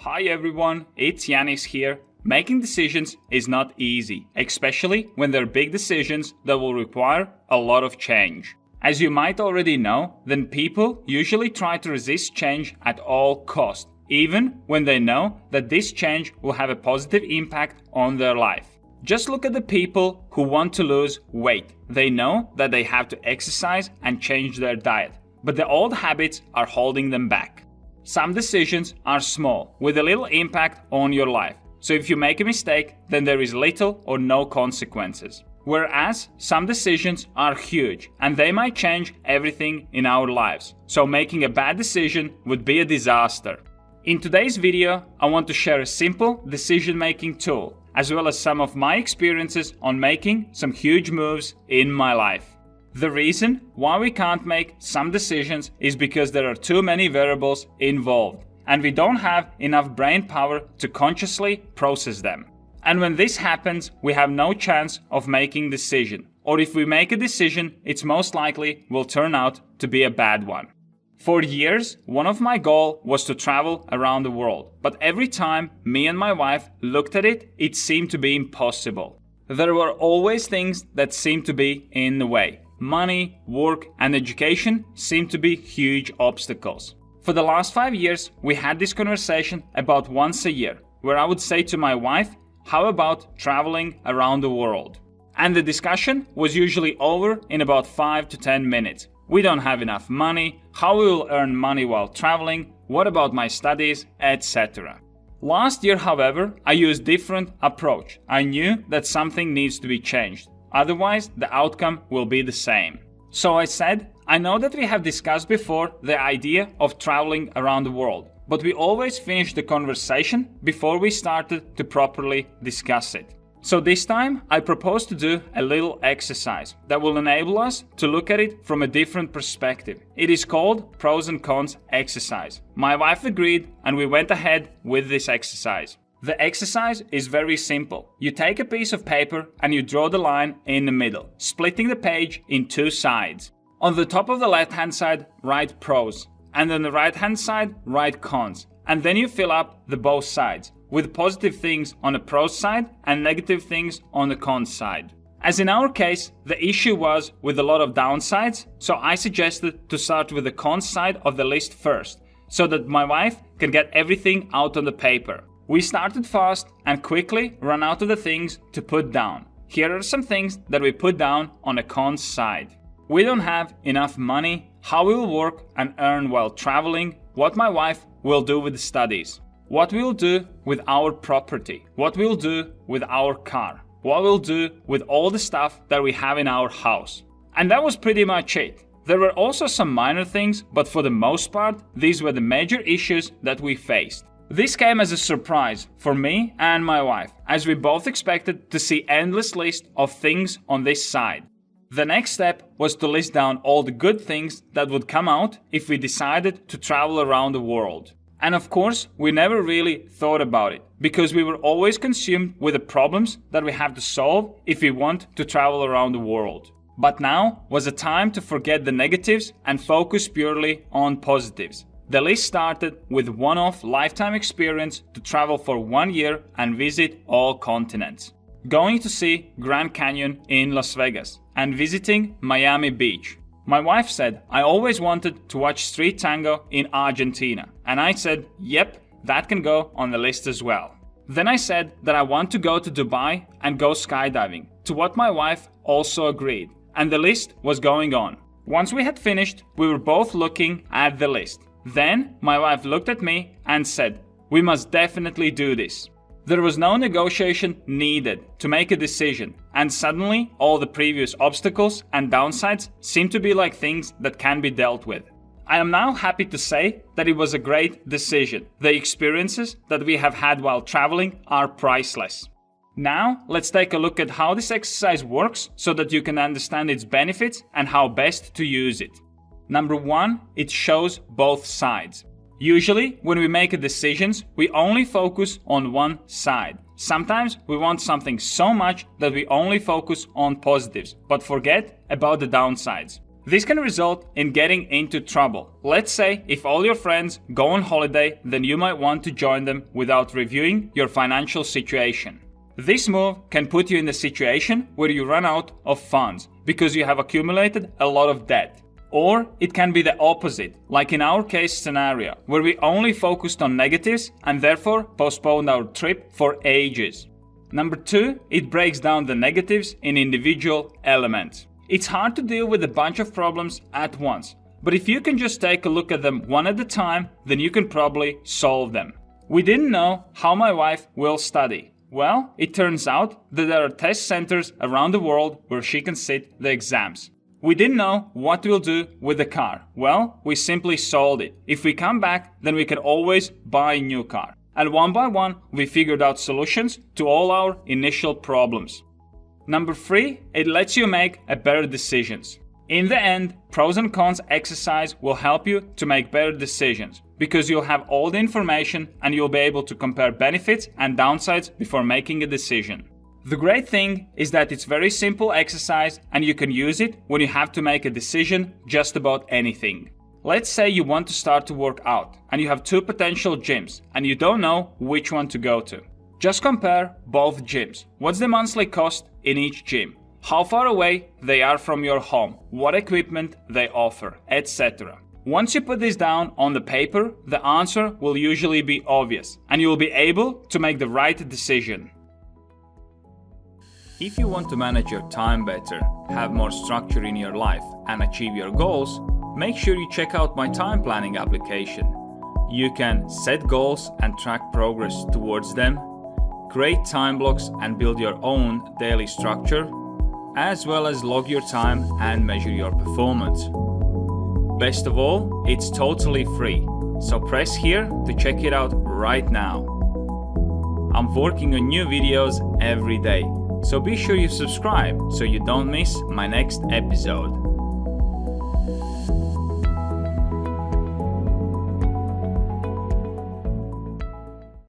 Hi everyone, it's Janis here. Making decisions is not easy, especially when they're big decisions that will require a lot of change. As you might already know, then people usually try to resist change at all costs, even when they know that this change will have a positive impact on their life. Just look at the people who want to lose weight. They know that they have to exercise and change their diet, but the old habits are holding them back. Some decisions are small, with a little impact on your life. So if you make a mistake, then there is little or no consequences. Whereas some decisions are huge and they might change everything in our lives. So making a bad decision would be a disaster. In today's video, I want to share a simple decision-making tool, as well as some of my experiences on making some huge moves in my life. The reason why we can't make some decisions is because there are too many variables involved, and we don't have enough brain power to consciously process them. And when this happens, we have no chance of making a decision. Or if we make a decision, it's most likely will turn out to be a bad one. For years, one of my goals was to travel around the world, but every time me and my wife looked at it, it seemed to be impossible. There were always things that seemed to be in the way. Money, work, and education seemed to be huge obstacles. For the last 5 years, we had this conversation about once a year, where I would say to my wife, how about traveling around the world? And the discussion was usually over in about 5 to 10 minutes. We don't have enough money, how we will earn money while traveling, what about my studies, etc. Last year, however, I used a different approach. I knew that something needs to be changed. Otherwise, the outcome will be the same. So I said, I know that we have discussed before the idea of traveling around the world, but we always finished the conversation before we started to properly discuss it. So this time, I propose to do a little exercise that will enable us to look at it from a different perspective. It is called pros and cons exercise. My wife agreed and we went ahead with this exercise. The exercise is very simple. You take a piece of paper and you draw the line in the middle, splitting the page in two sides. On the top of the left-hand side, write pros, and on the right-hand side, write cons. And then you fill up the both sides, with positive things on the pros side and negative things on the cons side. As in our case, the issue was with a lot of downsides, so I suggested to start with the cons side of the list first, so that my wife can get everything out on the paper. We started fast and quickly ran out of the things to put down. Here are some things that we put down on the cons side. We don't have enough money, how we will work and earn while traveling, what my wife will do with the studies, what we'll do with our property, what we'll do with our car, what we'll do with all the stuff that we have in our house. And that was pretty much it. There were also some minor things, but for the most part, these were the major issues that we faced. This came as a surprise for me and my wife, as we both expected to see endless list of things on this side. The next step was to list down all the good things that would come out if we decided to travel around the world. And of course, we never really thought about it, because we were always consumed with the problems that we have to solve if we want to travel around the world. But now was a time to forget the negatives and focus purely on positives. The list started with one-off lifetime experience to travel for 1 year and visit all continents. Going to see Grand Canyon in Las Vegas and visiting Miami Beach. My wife said, I always wanted to watch street tango in Argentina. And I said, yep, that can go on the list as well. Then I said that I want to go to Dubai and go skydiving, to what my wife also agreed. And the list was going on. Once we had finished, we were both looking at the list. Then my wife looked at me and said, we must definitely do this. There was no negotiation needed to make a decision, and suddenly all the previous obstacles and downsides seem to be like things that can be dealt with. I am now happy to say that it was a great decision. The experiences that we have had while traveling are priceless. Now let's take a look at how this exercise works so that you can understand its benefits and how best to use it. Number 1, it shows both sides. Usually, when we make decisions, we only focus on one side. Sometimes we want something so much that we only focus on positives, but forget about the downsides. This can result in getting into trouble. Let's say if all your friends go on holiday, then you might want to join them without reviewing your financial situation. This move can put you in a situation where you run out of funds because you have accumulated a lot of debt. Or it can be the opposite, like in our case scenario, where we only focused on negatives and therefore postponed our trip for ages. Number 2, it breaks down the negatives in individual elements. It's hard to deal with a bunch of problems at once, but if you can just take a look at them one at a time, then you can probably solve them. We didn't know how my wife will study. Well, it turns out that there are test centers around the world where she can sit the exams. We didn't know what we'll do with the car. Well, we simply sold it. If we come back, then we can always buy a new car. And one by one, we figured out solutions to all our initial problems. Number 3, it lets you make better decisions. In the end, pros and cons exercise will help you to make better decisions because you'll have all the information and you'll be able to compare benefits and downsides before making a decision. The great thing is that it's very simple exercise and you can use it when you have to make a decision just about anything. Let's say you want to start to work out and you have 2 potential gyms and you don't know which one to go to. Just compare both gyms. What's the monthly cost in each gym? How far away they are from your home, what equipment they offer, etc. Once you put this down on the paper, the answer will usually be obvious and you will be able to make the right decision. If you want to manage your time better, have more structure in your life and achieve your goals, make sure you check out my time planning application. You can set goals and track progress towards them, create time blocks and build your own daily structure, as well as log your time and measure your performance. Best of all, it's totally free, so press here to check it out right now. I'm working on new videos every day, so be sure you subscribe so you don't miss my next episode.